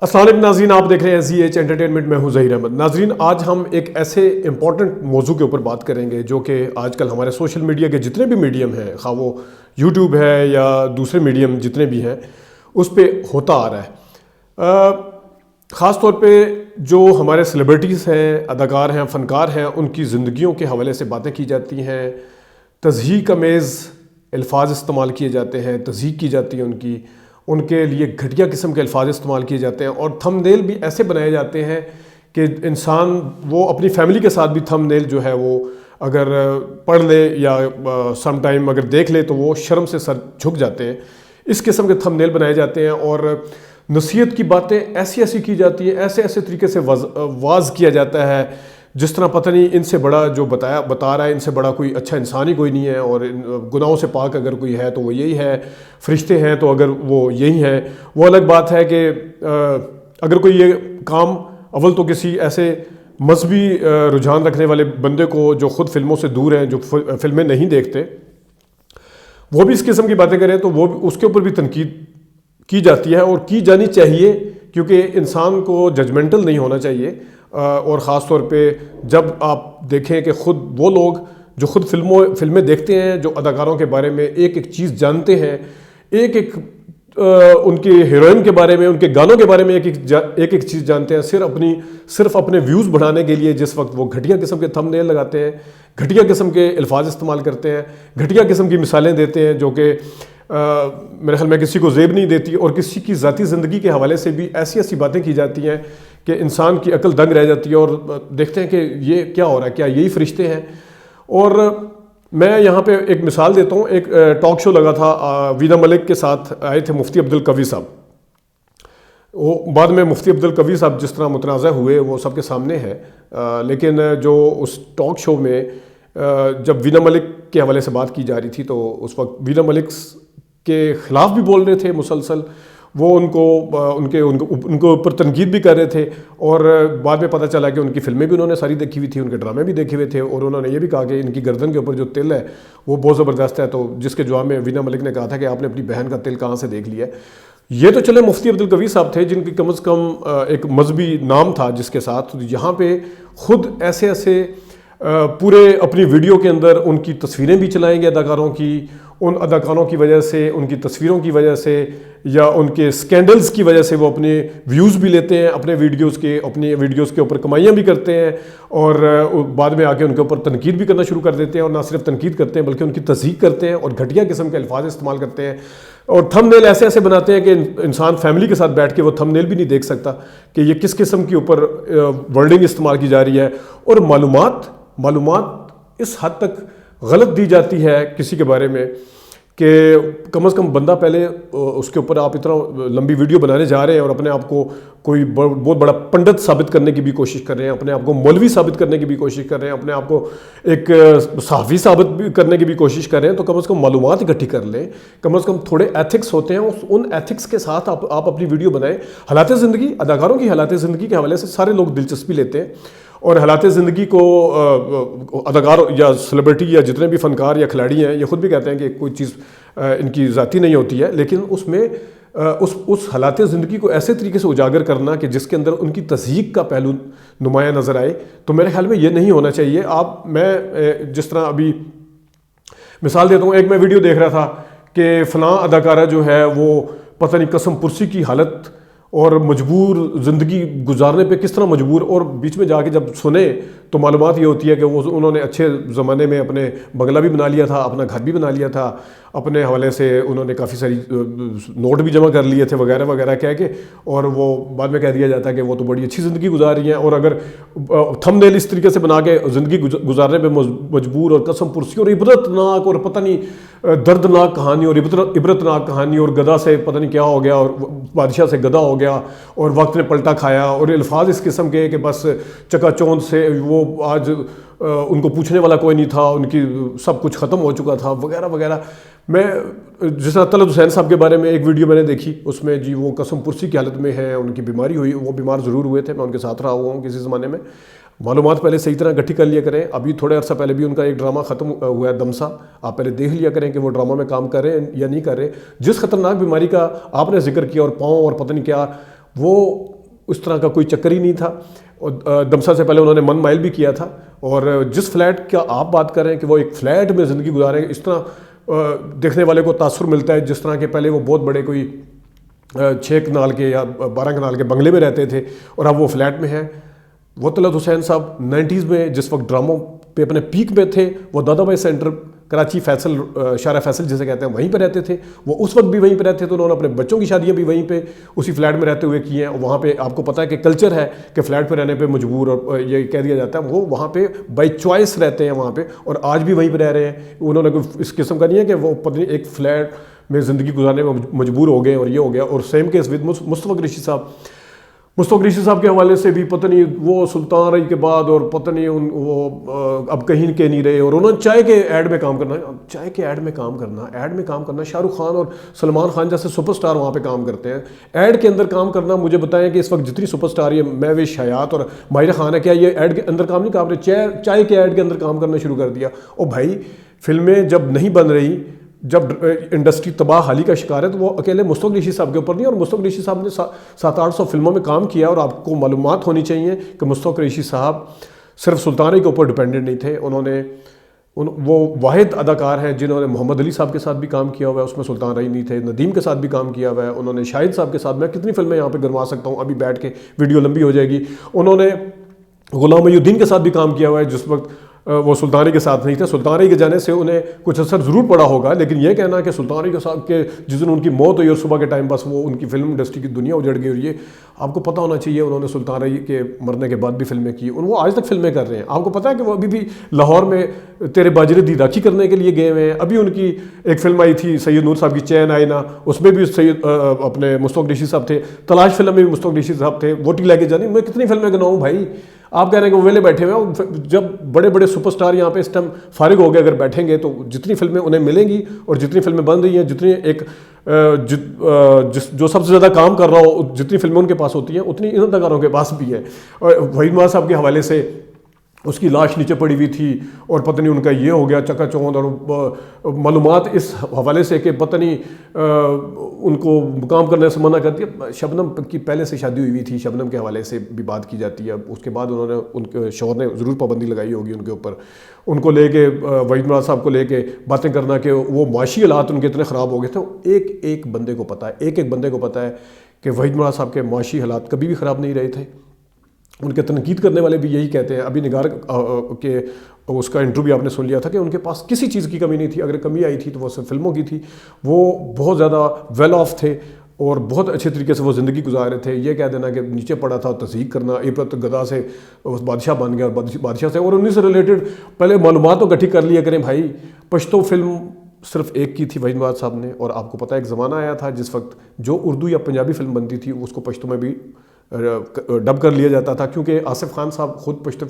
السلام علیکم ناظرین، آپ دیکھ رہے ہیں زی ایچ انٹرٹینمنٹ، میں ہوں ظہیر احمد۔ ناظرین، آج ہم ایک ایسے امپورٹنٹ موضوع کے اوپر بات کریں گے جو کہ آج کل ہمارے سوشل میڈیا کے جتنے بھی میڈیم ہیں، خواہ وہ یوٹیوب ہے یا دوسرے میڈیم جتنے بھی ہیں، اس پہ ہوتا آ رہا ہے۔ خاص طور پہ جو ہمارے سیلیبریٹیز ہیں، اداکار ہیں، فنکار ہیں، ان کی زندگیوں کے حوالے سے باتیں کی جاتی ہیں، تضحیک آمیز الفاظ استعمال کیے جاتے ہیں، تضحیک کی جاتی ہے ان کے لیے گھٹیا قسم کے الفاظ استعمال کیے جاتے ہیں، اور تھم نیل بھی ایسے بنائے جاتے ہیں کہ انسان وہ اپنی فیملی کے ساتھ بھی تھم نیل جو ہے وہ اگر پڑھ لے یا سم ٹائم اگر دیکھ لے تو وہ شرم سے سر جھک جاتے ہیں۔ اس قسم کے تھم نیل بنائے جاتے ہیں اور نصیحت کی باتیں ایسی ایسی کی جاتی ہیں، ایسے ایسے طریقے سے واز کیا جاتا ہے جس طرح پتہ نہیں ان سے بڑا جو بتا رہا ہے، ان سے بڑا کوئی اچھا انسان ہی کوئی نہیں ہے، اور گناہوں سے پاک اگر کوئی ہے تو وہ یہی ہے، فرشتے ہیں تو اگر وہ یہی ہیں۔ وہ الگ بات ہے کہ اگر کوئی یہ کام اول تو کسی ایسے مذہبی رجحان رکھنے والے بندے کو جو خود فلموں سے دور ہیں، جو فلمیں نہیں دیکھتے، وہ بھی اس قسم کی باتیں کریں تو وہ اس کے اوپر بھی تنقید کی جاتی ہے اور کی جانی چاہیے، کیونکہ انسان کو ججمنٹل نہیں ہونا چاہیے۔ اور خاص طور پہ جب آپ دیکھیں کہ خود وہ لوگ جو خود فلمیں دیکھتے ہیں، جو اداکاروں کے بارے میں ایک ایک چیز جانتے ہیں، ایک ایک ان کے ہیروئن کے بارے میں، ان کے گانوں کے بارے میں ایک ایک چیز جانتے ہیں، صرف اپنے ویوز بڑھانے کے لیے جس وقت وہ گھٹیا قسم کے تھم نیل لگاتے ہیں، گھٹیا قسم کے الفاظ استعمال کرتے ہیں، گھٹیا قسم کی مثالیں دیتے ہیں جو کہ میرے خیال میں کسی کو زیب نہیں دیتی، اور کسی کی ذاتی زندگی کے حوالے سے بھی ایسی ایسی باتیں کی جاتی ہیں کہ انسان کی عقل دنگ رہ جاتی ہے، اور دیکھتے ہیں کہ یہ کیا ہو رہا ہے، کیا یہی فرشتے ہیں۔ اور میں یہاں پہ ایک مثال دیتا ہوں، ایک ٹاک شو لگا تھا، وینا ملک کے ساتھ آئے تھے مفتی عبدالقوی صاحب۔ وہ بعد میں مفتی عبدالقوی صاحب جس طرح متنازع ہوئے وہ سب کے سامنے ہے، لیکن جو اس ٹاک شو میں جب وینا ملک کے حوالے سے بات کی جا رہی تھی تو اس وقت وینا ملک کے خلاف بھی بول رہے تھے مسلسل، وہ ان کے اوپر تنقید بھی کر رہے تھے، اور بعد میں پتہ چلا کہ ان کی فلمیں بھی انہوں نے ساری دیکھی ہوئی تھی، ان کے ڈرامے بھی دیکھے ہوئے تھے، اور انہوں نے یہ بھی کہا کہ ان کی گردن کے اوپر جو تل ہے وہ بہت زبردست ہے، تو جس کے جواب میں وینا ملک نے کہا تھا کہ آپ نے اپنی بہن کا تل کہاں سے دیکھ لیا ہے۔ یہ تو چلے مفتی عبدالقوی صاحب تھے جن کی کم از کم ایک مذہبی نام تھا جس کے ساتھ، یہاں پہ خود ایسے ایسے پورے اپنی ویڈیو کے اندر ان کی تصویریں بھی چلائیں گے اداکاروں کی، ان اداکاروں کی وجہ سے، ان کی تصویروں کی وجہ سے یا ان کے سکینڈلز کی وجہ سے وہ اپنے ویوز بھی لیتے ہیں، اپنے ویڈیوز کے اوپر کمائیاں بھی کرتے ہیں، اور بعد میں آ کے ان کے اوپر تنقید بھی کرنا شروع کر دیتے ہیں، اور نہ صرف تنقید کرتے ہیں بلکہ ان کی تضحیک کرتے ہیں اور گھٹیا قسم کے الفاظ استعمال کرتے ہیں، اور تھم نیل ایسے ایسے بناتے ہیں کہ انسان فیملی کے ساتھ بیٹھ کے وہ تھم نیل بھی نہیں دیکھ سکتا کہ یہ کس قسم کے اوپر ورڈنگ استعمال کی جا رہی ہے، اور معلومات اس حد تک غلط دی جاتی ہے کسی کے بارے میں کہ کم از کم بندہ پہلے اس کے اوپر آپ اتنا لمبی ویڈیو بنانے جا رہے ہیں اور اپنے آپ کو کوئی بہت بڑا پنڈت ثابت کرنے کی بھی کوشش کر رہے ہیں، اپنے آپ کو مولوی ثابت کرنے کی بھی کوشش کر رہے ہیں، اپنے آپ کو ایک صحافی ثابت کرنے کی بھی کوشش کر رہے ہیں، تو کم از کم معلومات اکٹھی کر لیں، کم از کم تھوڑے ایتھکس ہوتے ہیں، ان ایتھکس کے ساتھ آپ اپنی ویڈیو بنائیں۔ حالات زندگی، اداکاروں کی حالات زندگی کے حوالے سے سارے لوگ دلچسپی لیتے ہیں، اور حالات زندگی کو اداکار یا سیلیبریٹی یا جتنے بھی فنکار یا کھلاڑی ہیں یہ خود بھی کہتے ہیں کہ کوئی چیز ان کی ذاتی نہیں ہوتی ہے، لیکن اس میں اس حالات زندگی کو ایسے طریقے سے اجاگر کرنا کہ جس کے اندر ان کی تضحیک کا پہلو نمایاں نظر آئے، تو میرے خیال میں یہ نہیں ہونا چاہیے۔ میں جس طرح ابھی مثال دیتا ہوں، ایک میں ویڈیو دیکھ رہا تھا کہ فلاں اداکارہ جو ہے وہ پتہ نہیں قسم پرسی کی حالت اور مجبور زندگی گزارنے پہ کس طرح مجبور، اور بیچ میں جا کے جب سنے تو معلومات یہ ہوتی ہے کہ انہوں نے اچھے زمانے میں اپنے بنگلہ بھی بنا لیا تھا، اپنا گھر بھی بنا لیا تھا، اپنے حوالے سے انہوں نے کافی ساری نوٹ بھی جمع کر لیے تھے وغیرہ وغیرہ کہہ کے، اور وہ بعد میں کہہ دیا جاتا ہے کہ وہ تو بڑی اچھی زندگی گزار رہی ہیں، اور اگر تھم نیل اس طریقے سے بنا کے زندگی گزارنے پہ مجبور اور قسم پرسی اور عبرتناک اور پتہ نہیں دردناک کہانی اور عبرتناک کہانی، اور گدھا سے پتہ نہیں کیا ہو گیا اور بادشاہ سے گدھا ہو گیا اور وقت نے پلٹا کھایا، اور الفاظ اس قسم کے کہ بس چکا چوند سے وہ آج ان کو پوچھنے والا کوئی نہیں تھا، ان کی سب کچھ ختم ہو چکا تھا وغیرہ وغیرہ۔ میں جس طرح طلعت حسین صاحب کے بارے میں ایک ویڈیو میں نے دیکھی، اس میں جی وہ قسم پرسی کی حالت میں ہیں، ان کی بیماری ہوئی، وہ بیمار ضرور ہوئے تھے، میں ان کے ساتھ رہا ہوا ہوں کسی زمانے میں۔ معلومات پہلے صحیح طرح اکٹھی کر لیا کریں۔ ابھی تھوڑے عرصہ پہلے بھی ان کا ایک ڈرامہ ختم ہوا ہے دمسا، آپ پہلے دیکھ لیا کریں کہ وہ ڈرامہ میں کام کر رہے ہیں یا نہیں کر رہے۔ جس خطرناک بیماری کا آپ نے ذکر کیا اور پاؤں اور پتہ نہیں کیا، وہ اس طرح کا کوئی چکر ہی نہیں تھا. اور دمسا سے پہلے انہوں نے من مائل بھی کیا تھا. اور جس فلیٹ کا آپ بات کریں کہ وہ ایک فلیٹ میں زندگی گزاریں, اس طرح دیکھنے والے کو تاثر ملتا ہے جس طرح کہ پہلے وہ بہت بڑے کوئی 6 کنال کے یا 12 کنال کے بنگلے میں رہتے تھے اور اب وہ فلیٹ میں ہیں. وہ طلعت حسین صاحب 90s میں جس وقت ڈراموں پہ اپنے پیک میں تھے, وہ دادا بھائی سینٹر کراچی فیصل شارع فیصل جسے کہتے ہیں وہیں پہ رہتے تھے. وہ اس وقت بھی وہیں پہ رہتے تھے, تو انہوں نے اپنے بچوں کی شادیاں بھی وہیں پہ اسی فلیٹ میں رہتے ہوئے کی ہیں. اور وہاں پہ آپ کو پتہ ہے کہ کلچر ہے کہ فلیٹ پہ رہنے پہ مجبور, اور یہ کہہ دیا جاتا ہے وہ وہاں پہ بائی چوائس رہتے ہیں وہاں پہ, اور آج بھی وہیں پہ رہ رہے ہیں. انہوں نے کوئی اس قسم کا نہیں ہے کہ وہ پتہ نہیں ایک فلیٹ میں زندگی گزارنے میں مجبور ہو گئے اور یہ ہو گیا. اور سیم کیس ود مصطفیٰ قریشی صاحب. مصطفیٰ قریشی صاحب کے حوالے سے بھی پتہ نہیں وہ سلطان رہی کے بعد اور پتہ نہیں وہ اب کہیں کے نہیں رہے, اور انہوں نے چائے کے ایڈ میں کام کرنا, چائے کے ایڈ میں کام کرنا, شاہ رخ خان اور سلمان خان جیسے سپر سٹار وہاں پہ کام کرتے ہیں. ایڈ کے اندر کام کرنا, مجھے بتائیں کہ اس وقت جتنی سپر سٹار یہ مہوش حیات اور ماہرہ خان ہے, کیا یہ ایڈ کے اندر کام نہیں کام رہے, چائے کے ایڈ کے اندر کام کرنا شروع کر دیا. اور بھائی فلمیں جب نہیں بن رہی, جب انڈسٹری تباہ حالی کا شکار ہے, تو وہ اکیلے مصطفیٰ قریشی صاحب کے اوپر نہیں. اور مصطفیٰ قریشی صاحب نے 700-800 فلموں میں کام کیا, اور آپ کو معلومات ہونی چاہیے کہ مصطفیٰ قریشی صاحب صرف سلطان کے اوپر ڈیپینڈنٹ نہیں تھے. انہوں نے وہ واحد اداکار ہیں جنہوں نے محمد علی صاحب کے ساتھ بھی کام کیا ہوا ہے, اس میں سلطان رہی نہیں تھے. ندیم کے ساتھ بھی کام کیا ہوا ہے انہوں نے, شاہد صاحب کے ساتھ. میں کتنی فلمیں یہاں پہ گنوا سکتا ہوں, ابھی بیٹھ کے ویڈیو لمبی ہو جائے گی. انہوں نے غلام محی الدین کے ساتھ بھی کام کیا ہوا ہے جس وقت وہ سلطانی کے ساتھ نہیں تھے. سلطانی کے جانے سے انہیں کچھ اثر ضرور پڑا ہوگا, لیکن یہ کہنا کہ سلطانی کے ساتھ کے جس دن ان کی موت ہوئی اور صبح کے ٹائم بس وہ ان کی فلم انڈسٹری کی دنیا اجڑ گئی. اور یہ آپ کو پتہ ہونا چاہیے انہوں نے سلطانی کے مرنے کے بعد بھی فلمیں کی, وہ آج تک فلمیں کر رہے ہیں. آپ کو پتہ ہے کہ وہ ابھی بھی لاہور میں تیرے باجرے دی راکھی کرنے کے لیے گئے ہوئے ہیں. ابھی ان کی ایک فلم آئی تھی سید نور صاحب کی چین آئے نا, اس میں بھی سید اپنے مصطفیٰ قریشی صاحب تھے. تلاش فلم میں بھی مصطفیٰ قریشی صاحب تھے. ووٹی لے کے جانے, میں کتنی فلمیں گنواؤں بھائی. آپ کہہ رہے ہیں کہ وہ ویلے بیٹھے ہوئے, جب بڑے بڑے سپر سٹار یہاں پہ اس ٹائم فارغ ہو گئے اگر بیٹھیں گے تو جتنی فلمیں انہیں ملیں گی اور جتنی فلمیں بن رہی ہیں, جتنی ایک جو سب سے زیادہ کام کر رہا ہو جتنی فلمیں ان کے پاس ہوتی ہیں اتنی ان اداکاروں کے پاس بھی ہے. اور وحید ماہ صاحب کے حوالے سے اس کی لاش نیچے پڑی ہوئی تھی اور پتہ نہیں ان کا یہ ہو گیا چکا چوند, اور معلومات اس حوالے سے کہ پتہ نہیں ان کو کام کرنے سے منع کر دیا. شبنم کی پہلے سے شادی ہوئی تھی, شبنم کے حوالے سے بھی بات کی جاتی ہے. اس کے بعد انہوں نے ان کے شوہر نے ضرور پابندی لگائی ہوگی ان کے اوپر. ان کو لے کے وحید مراد صاحب کو لے کے باتیں کرنا کہ وہ معاشی حالات ان کے اتنے خراب ہو گئے تھے. ایک بندے کو پتہ ہے, ایک بندے کو پتہ ہے کہ وحید مراد صاحب کے معاشی حالات کبھی بھی خراب نہیں رہے تھے. ان کے تنقید کرنے والے بھی یہی کہتے ہیں. ابھی نگار کے اس کا انٹرویو آپ نے سن لیا تھا کہ ان کے پاس کسی چیز کی کمی نہیں تھی, اگر کمی آئی تھی تو وہ صرف فلموں کی تھی. وہ بہت زیادہ ویل آف تھے اور بہت اچھے طریقے سے وہ زندگی گزار رہے تھے. یہ کہہ دینا کہ نیچے پڑا تھا تصدیق کرنا, عبرت گدا سے بادشاہ بن گیا اور بادشاہ سے, اور انہیں سے ریلیٹڈ پہلے معلومات تو اکٹھی کر لیا کریں بھائی. پشتو فلم صرف ایک کی تھی وحید مراد صاحب نے, اور آپ کو پتہ ہے ایک زمانہ آیا تھا جس وقت جو اردو یا پنجابی فلم بنتی تھی اس کو پشتو میں بھی ڈب کر لیا جاتا تھا, کیونکہ آصف خان صاحب خود پشتو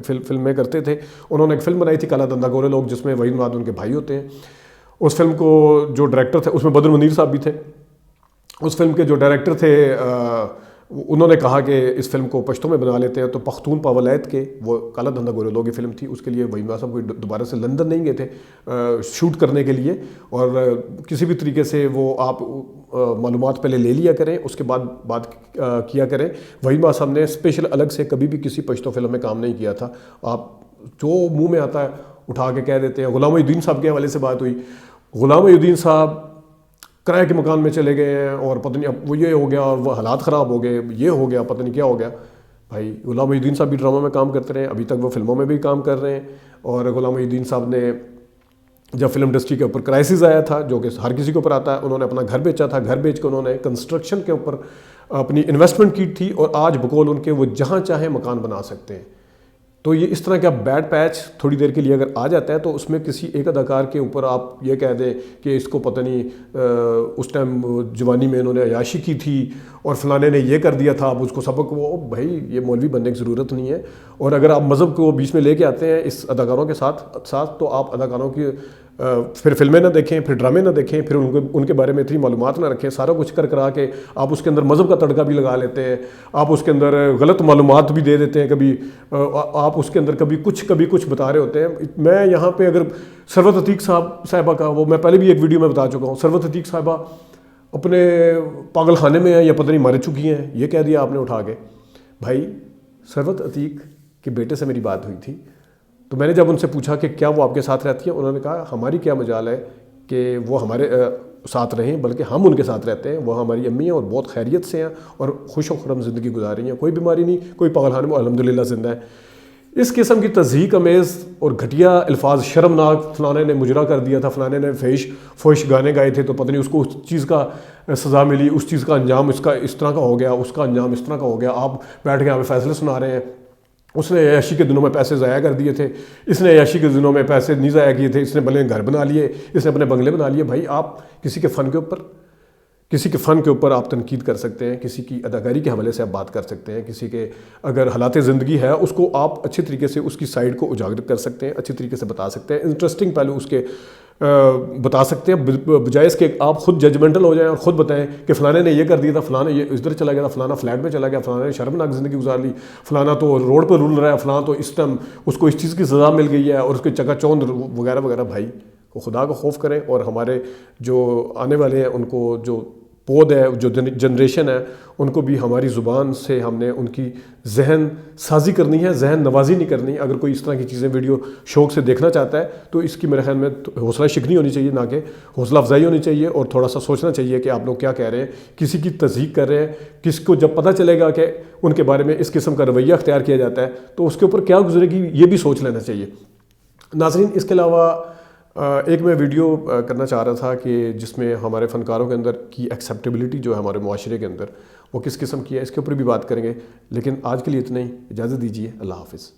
فلمیں کرتے تھے. انہوں نے ایک فلم بنائی تھی کالا دھندا گورے لوگ, جس میں وحید مراد ان کے بھائی ہوتے ہیں. اس فلم کو جو ڈائریکٹر تھے اس میں بدر منیر صاحب بھی تھے. اس فلم کے جو ڈائریکٹر تھے انہوں نے کہا کہ اس فلم کو پشتو میں بنا لیتے ہیں, تو پختونپا ولایت کے وہ کالا دھندا گورے لوگ کی فلم تھی. اس کے لیے وحید مراد صاحب کو دوبارہ سے لندن نہیں گئے تھے شوٹ کرنے کے لیے, اور کسی بھی طریقے سے وہ آپ معلومات پہلے لے لیا کریں, اس کے بعد بات کیا کریں. وحید مراد صاحب نے اسپیشل الگ سے کبھی بھی کسی پشتو فلم میں کام نہیں کیا تھا. آپ جو منہ میں آتا ہے اٹھا کے کہہ دیتے ہیں. غلام محی الدین صاحب کے حوالے سے بات ہوئی, غلام محی الدین صاحب کرائے کے مکان میں چلے گئے ہیں اور پتہ نہیں اب وہ یہ ہو گیا اور وہ حالات خراب ہو گئے, یہ ہو گیا, پتہ نہیں کیا ہو گیا. بھائی غلام محی الدین صاحب بھی ڈرامہ میں کام کرتے رہے, ابھی تک وہ فلموں میں بھی کام کر رہے ہیں. اور غلام محی الدین صاحب نے جب فلم انڈسٹری کے اوپر کرائسس آیا تھا, جو کہ ہر کسی کے اوپر آتا ہے, انہوں نے اپنا گھر بیچا تھا. گھر بیچ کے انہوں نے کنسٹرکشن کے اوپر اپنی انویسٹمنٹ کی تھی, اور آج بقول ان کے وہ جہاں چاہیں مکان بنا سکتے ہیں. تو یہ اس طرح کا بیڈ پیچ تھوڑی دیر کے لیے اگر آ جاتا ہے تو اس میں کسی ایک اداکار کے اوپر آپ یہ کہہ دیں کہ اس کو پتہ نہیں اس ٹائم جوانی میں انہوں نے عیاشی کی تھی اور فلانے نے یہ کر دیا تھا, اب اس کو سبق, وہ بھائی یہ مولوی بننے کی ضرورت نہیں ہے. اور اگر آپ مذہب کو بیچ میں لے کے آتے ہیں اس اداکاروں کے ساتھ تو آپ اداکاروں کی پھر فلمیں نہ دیکھیں, پھر ڈرامے نہ دیکھیں, پھر ان کے بارے میں اتنی معلومات نہ رکھیں. سارا کچھ کرا کے آپ اس کے اندر مذہب کا تڑکا بھی لگا لیتے ہیں, آپ اس کے اندر غلط معلومات بھی دے دیتے ہیں. کبھی آپ اس کے اندر کبھی کچھ بتا رہے ہوتے ہیں. میں یہاں پہ اگر ثروت عتیق صاحبہ کا, وہ میں پہلے بھی ایک ویڈیو میں بتا چکا ہوں, ثروت عتیق صاحبہ اپنے پاگل خانے میں ہیں یا پتہ نہیں مر چکی ہیں، یہ کہہ دیا آپ نے اٹھا کے. بھائی ثروت عتیق کے بیٹے سے میری بات ہوئی تھی، تو میں نے جب ان سے پوچھا کہ کیا وہ آپ کے ساتھ رہتی ہیں، انہوں نے کہا ہماری کیا مجال ہے کہ وہ ہمارے ساتھ رہیں، بلکہ ہم ان کے ساتھ رہتے ہیں. وہ ہماری امی ہیں اور بہت خیریت سے ہیں اور خوش و خرم زندگی گزار رہی ہیں، کوئی بیماری نہیں، کوئی پاگل خانے میں الحمدللہ زندہ ہے. اس قسم کی تضحیک امیز اور گھٹیا الفاظ، شرمناک، فلانے نے مجرا کر دیا تھا، فلانے نے فحش گانے گائے تھے تو پتہ نہیں اس کو اس چیز کا سزا ملی، اس چیز کا انجام اس طرح کا ہو گیا، اس کا انجام اس طرح کا ہو گیا، آپ بیٹھ کے یہاں پہ فیصلے سنا رہے ہیں. اس نے عیاشی کے دنوں میں پیسے ضائع کر دیے تھے، اس نے عیاشی کے دنوں میں پیسے نہیں ضائع کیے تھے، اس نے بھلے گھر بنا لیے، اس نے اپنے بنگلے بنا لیے. بھائی آپ کسی کے فن کے اوپر آپ تنقید کر سکتے ہیں، کسی کی اداکاری کے حوالے سے آپ بات کر سکتے ہیں، کسی کے اگر حالات زندگی ہے اس کو آپ اچھے طریقے سے اس کی سائڈ کو اجاگر کر سکتے ہیں، اچھے طریقے سے بتا سکتے ہیں، انٹرسٹنگ پہلو اس کے بتا سکتے ہیں، بجائے اس کے آپ خود ججمنٹل ہو جائیں اور خود بتائیں کہ فلانے نے یہ کر دیا تھا، فلانا یہ ادھر چلا گیا تھا، فلانا فلیٹ میں چلا گیا، فلانا نے شرمناک زندگی گزار لی، فلانا تو روڈ پہ رول رہا ہے، فلانا تو اس ٹائم اس کو اس چیز کی سزا مل گئی ہے اور اس کے چکا چوند وغیرہ وغیرہ. بھائی کو خدا کا خوف کریں اور ہمارے جو آنے والے ہیں ان کو جو پود ہے، جو جنریشن ہے، ان کو بھی ہماری زبان سے ہم نے ان کی ذہن سازی کرنی ہے، ذہن نوازی نہیں کرنی. اگر کوئی اس طرح کی چیزیں ویڈیو شوق سے دیکھنا چاہتا ہے تو اس کی میرے خیال میں حوصلہ شکنی ہونی چاہیے، نہ کہ حوصلہ افزائی ہونی چاہیے، اور تھوڑا سا سوچنا چاہیے کہ آپ لوگ کیا کہہ رہے ہیں، کسی کی تصدیق کر رہے ہیں. کس کو جب پتہ چلے گا کہ ان کے بارے میں اس قسم کا رویہ اختیار کیا جاتا ہے تو اس کے اوپر کیا گزرے گی، یہ بھی سوچ لینا چاہیے. ناظرین، اس کے علاوہ ایک میں ویڈیو کرنا چاہ رہا تھا کہ جس میں ہمارے فنکاروں کے اندر کی ایکسیپٹیبلٹی جو ہے ہمارے معاشرے کے اندر وہ کس قسم کی ہے، اس کے اوپر بھی بات کریں گے. لیکن آج کے لیے اتنا ہی، اجازت دیجیے، اللہ حافظ.